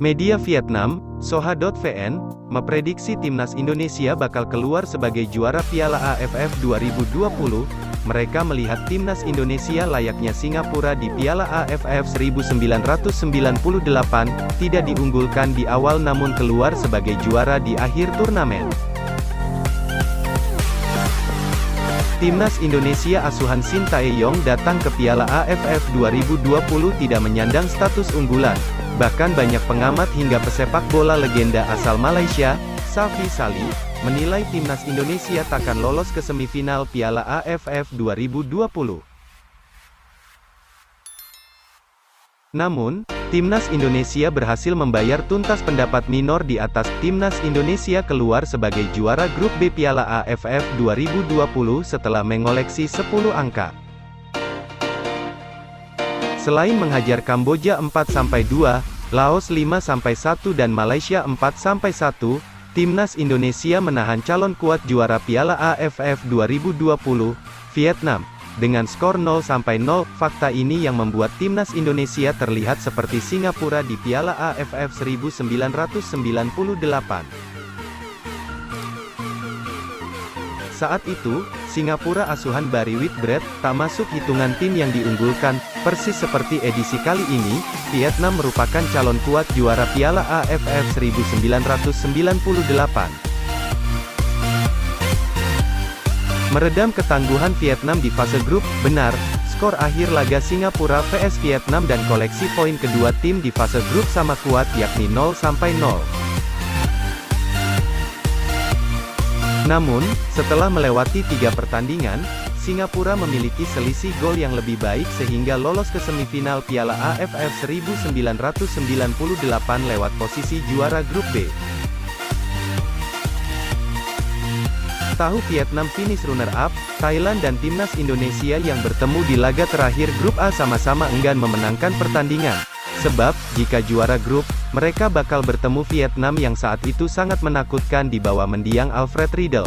Media Vietnam, Soha.vn, memprediksi timnas Indonesia bakal keluar sebagai juara Piala AFF 2020. Mereka melihat timnas Indonesia layaknya Singapura di Piala AFF 1998, tidak diunggulkan di awal namun keluar sebagai juara di akhir turnamen. Timnas Indonesia asuhan Sintayong datang ke Piala AFF 2020 tidak menyandang status unggulan. Bahkan banyak pengamat hingga pesepak bola legenda asal Malaysia, Safi Salih, menilai timnas Indonesia takkan lolos ke semifinal Piala AFF 2020. Namun, timnas Indonesia berhasil membayar tuntas pendapat minor di atas. Timnas Indonesia keluar sebagai juara grup B Piala AFF 2020 setelah mengoleksi 10 angka. Selain menghajar Kamboja 4-2, Laos 5-1 dan Malaysia 4-1, timnas Indonesia menahan calon kuat juara Piala AFF 2020, Vietnam, dengan skor 0-0. Fakta ini yang membuat timnas Indonesia terlihat seperti Singapura di Piala AFF 1998. Saat itu, Singapura asuhan Barry Whitbread tak masuk hitungan tim yang diunggulkan. Persis seperti edisi kali ini, Vietnam merupakan calon kuat juara Piala AFF 1998. Meredam ketangguhan Vietnam di fase grup, benar, skor akhir laga Singapura vs Vietnam dan koleksi poin kedua tim di fase grup sama kuat yakni 0-0. Namun, setelah melewati 3 pertandingan, Singapura memiliki selisih gol yang lebih baik sehingga lolos ke semifinal Piala AFF 1998 lewat posisi juara grup B. Tahu Vietnam finish runner-up, Thailand dan timnas Indonesia yang bertemu di laga terakhir grup A sama-sama enggan memenangkan pertandingan. Sebab, jika juara grup, mereka bakal bertemu Vietnam yang saat itu sangat menakutkan di bawah mendiang Alfred Riedel.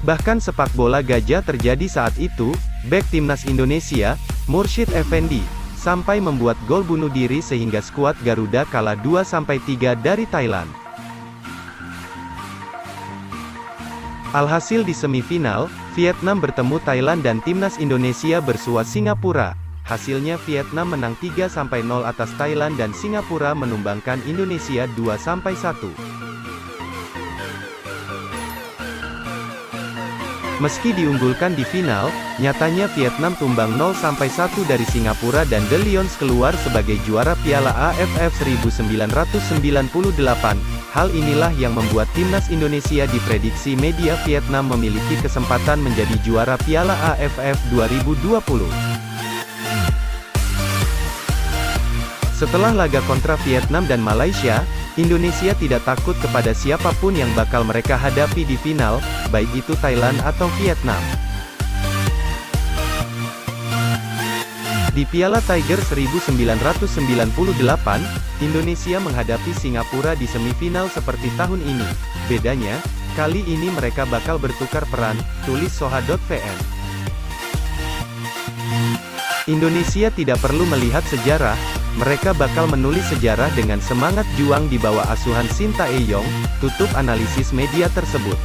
Bahkan sepak bola gajah terjadi saat itu, bek timnas Indonesia, Mursyid Effendi, sampai membuat gol bunuh diri sehingga skuad Garuda kalah 2-3 dari Thailand. Alhasil di semifinal, Vietnam bertemu Thailand dan timnas Indonesia bersua Singapura. Hasilnya Vietnam menang 3-0 atas Thailand dan Singapura menumbangkan Indonesia 2-1. Meski diunggulkan di final, nyatanya Vietnam tumbang 0-1 dari Singapura dan The Lions keluar sebagai juara Piala AFF 1998. Hal inilah yang membuat timnas Indonesia diprediksi media Vietnam memiliki kesempatan menjadi juara Piala AFF 2020. Setelah laga kontra Vietnam dan Malaysia, Indonesia tidak takut kepada siapapun yang bakal mereka hadapi di final, baik itu Thailand atau Vietnam. Di Piala Tiger 1998, Indonesia menghadapi Singapura di semifinal seperti tahun ini. Bedanya, kali ini mereka bakal bertukar peran, tulis Soha.vn. Indonesia tidak perlu melihat sejarah, mereka bakal menulis sejarah dengan semangat juang di bawah asuhan Sintayong, tutup analisis media tersebut.